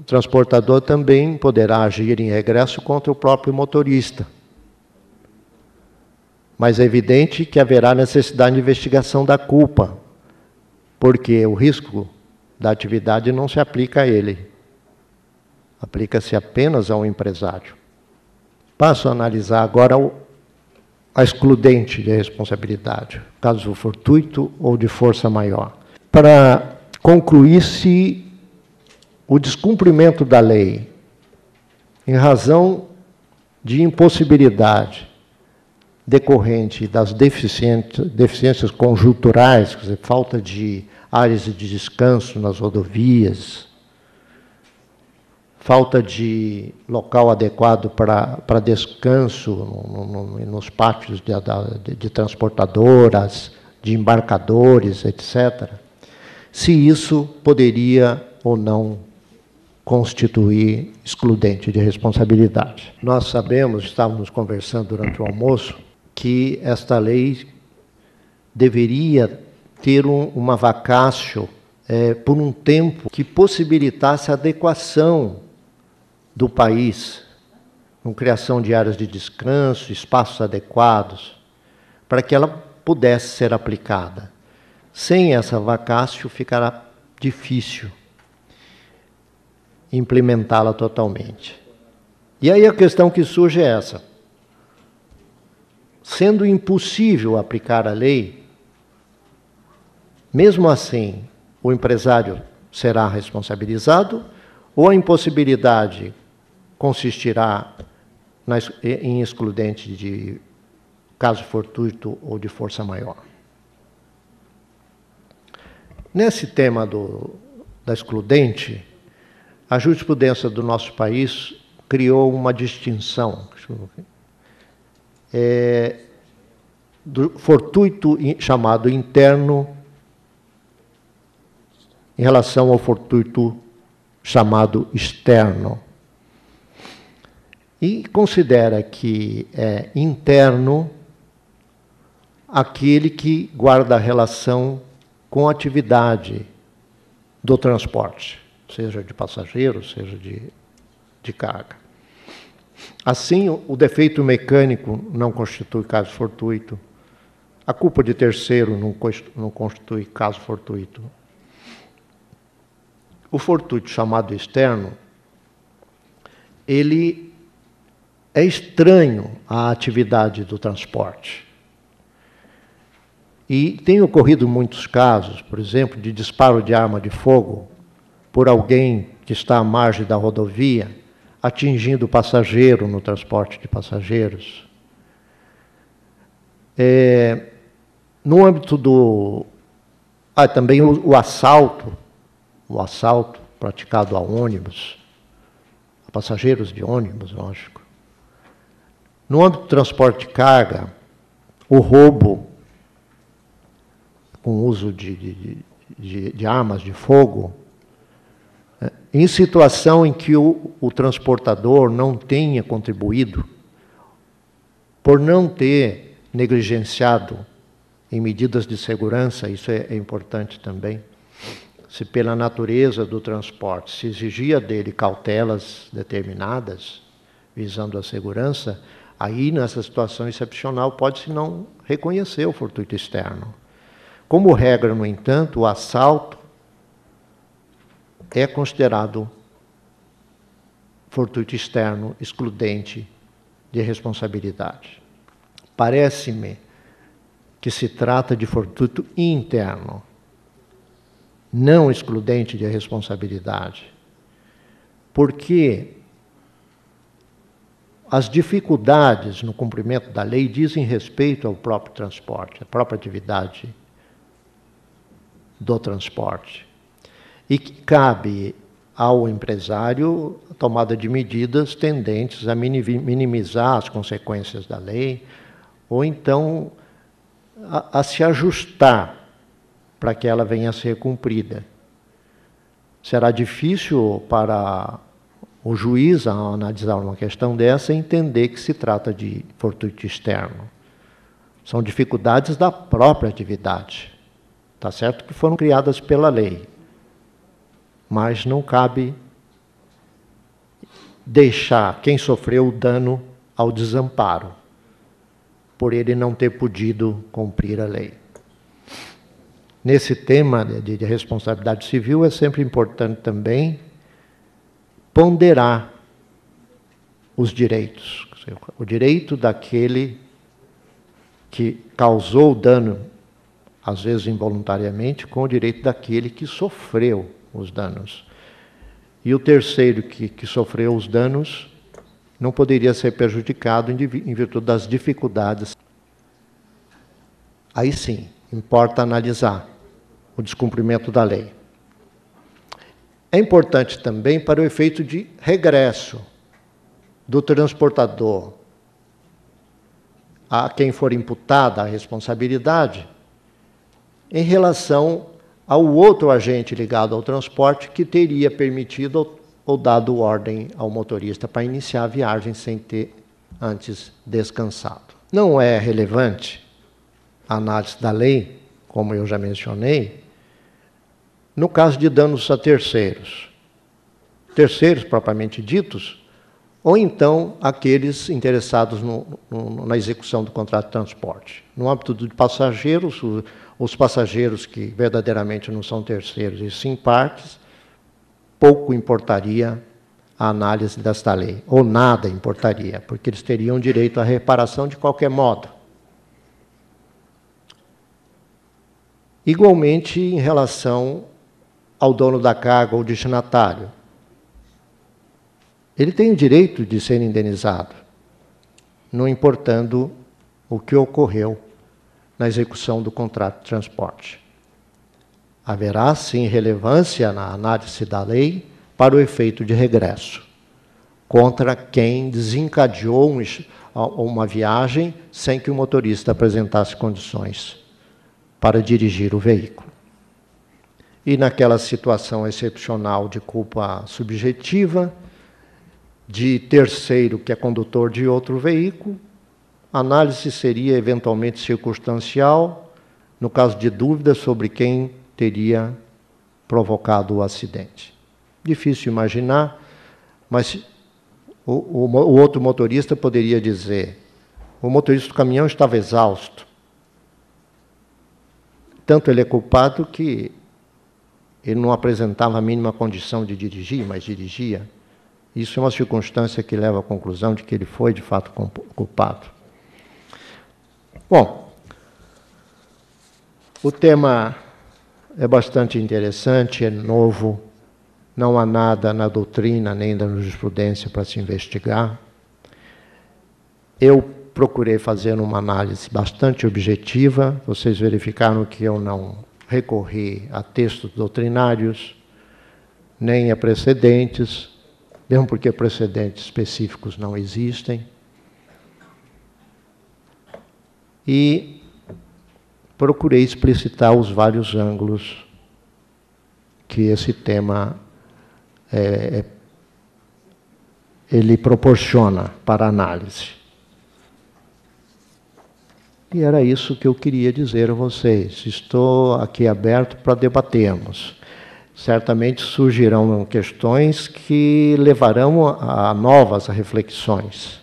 transportador também poderá agir em regresso contra o próprio motorista. Mas é evidente que haverá necessidade de investigação da culpa, porque o risco da atividade não se aplica a ele, aplica-se apenas ao empresário. Passo a analisar agora a excludente de responsabilidade, caso fortuito ou de força maior. Para concluir-se o descumprimento da lei em razão de impossibilidade decorrente das deficiências conjunturais, quer dizer, falta de áreas de descanso nas rodovias, falta de local adequado para descanso nos pátios de transportadoras, de embarcadores, etc., se isso poderia ou não constituir excludente de responsabilidade. Nós sabemos, estávamos conversando durante o almoço, que esta lei deveria ter uma vacácio por um tempo que possibilitasse a adequação do país, com criação de áreas de descanso, espaços adequados, para que ela pudesse ser aplicada. Sem essa vacácio, ficará difícil implementá-la totalmente. E aí a questão que surge é essa. Sendo impossível aplicar a lei, mesmo assim, o empresário será responsabilizado ou a impossibilidade consistirá em excludente de caso fortuito ou de força maior? Nesse tema da excludente, a jurisprudência do nosso país criou uma distinção do fortuito chamado interno em relação ao fortuito chamado externo. E considera que é interno aquele que guarda a relação com a atividade do transporte, seja de passageiros, seja de carga. Assim, o defeito mecânico não constitui caso fortuito, a culpa de terceiro não constitui caso fortuito. O fortuito chamado externo, ele é estranho à atividade do transporte. E tem ocorrido muitos casos, por exemplo, de disparo de arma de fogo por alguém que está à margem da rodovia, atingindo o passageiro no transporte de passageiros. No âmbito do... também o assalto praticado a ônibus, a passageiros de ônibus, lógico. No âmbito do transporte de carga, o roubo com uso de armas de fogo, em situação em que o transportador não tenha contribuído, por não ter negligenciado em medidas de segurança, isso é importante também, se pela natureza do transporte se exigia dele cautelas determinadas, visando a segurança, aí, nessa situação excepcional, pode-se não reconhecer o fortuito externo. Como regra, no entanto, o assalto é considerado fortuito externo excludente de responsabilidade. Parece-me que se trata de fortuito interno, não excludente de responsabilidade, porque as dificuldades no cumprimento da lei dizem respeito ao próprio transporte, à própria atividade do transporte, e que cabe ao empresário a tomada de medidas tendentes a minimizar as consequências da lei, ou então a se ajustar para que ela venha a ser cumprida. Será difícil para o juiz, ao analisar uma questão dessa, entender que se trata de fortuito externo. São dificuldades da própria atividade. Está certo que foram criadas pela lei, mas não cabe deixar quem sofreu o dano ao desamparo, por ele não ter podido cumprir a lei. Nesse tema de responsabilidade civil, é sempre importante também ponderar os direitos. O direito daquele que causou o dano, às vezes involuntariamente, com o direito daquele que sofreu os danos. E o terceiro que sofreu os danos não poderia ser prejudicado em virtude das dificuldades. Aí sim, importa analisar o descumprimento da lei. É importante também para o efeito de regresso do transportador a quem for imputada a responsabilidade em relação ao outro agente ligado ao transporte que teria permitido ou dado ordem ao motorista para iniciar a viagem sem ter antes descansado. Não é relevante a análise da lei, como eu já mencionei, no caso de danos a terceiros. Terceiros propriamente ditos, ou então aqueles interessados na execução do contrato de transporte. No âmbito de passageiros, os passageiros que verdadeiramente não são terceiros e sim partes, pouco importaria a análise desta lei, ou nada importaria, porque eles teriam direito à reparação de qualquer modo. Igualmente em relação ao dono da carga ou destinatário. Ele tem o direito de ser indenizado, não importando o que ocorreu na execução do contrato de transporte. Haverá, sim, relevância na análise da lei para o efeito de regresso contra quem desencadeou uma viagem sem que o motorista apresentasse condições para dirigir o veículo. E naquela situação excepcional de culpa subjetiva, de terceiro que é condutor de outro veículo, a análise seria eventualmente circunstancial, no caso de dúvida sobre quem teria provocado o acidente. Difícil imaginar, mas o outro motorista poderia dizer: o motorista do caminhão estava exausto. Tanto ele é culpado que ele não apresentava a mínima condição de dirigir, mas dirigia. Isso é uma circunstância que leva à conclusão de que ele foi, de fato, culpado. Bom, o tema é bastante interessante, é novo, não há nada na doutrina nem na jurisprudência para se investigar. Eu procurei fazer uma análise bastante objetiva, vocês verificaram que eu não recorri a textos doutrinários, nem a precedentes, mesmo porque precedentes específicos não existem. E procurei explicitar os vários ângulos que esse tema ele proporciona para análise. E era isso que eu queria dizer a vocês. Estou aqui aberto para debatermos. Certamente surgirão questões que levarão a novas reflexões.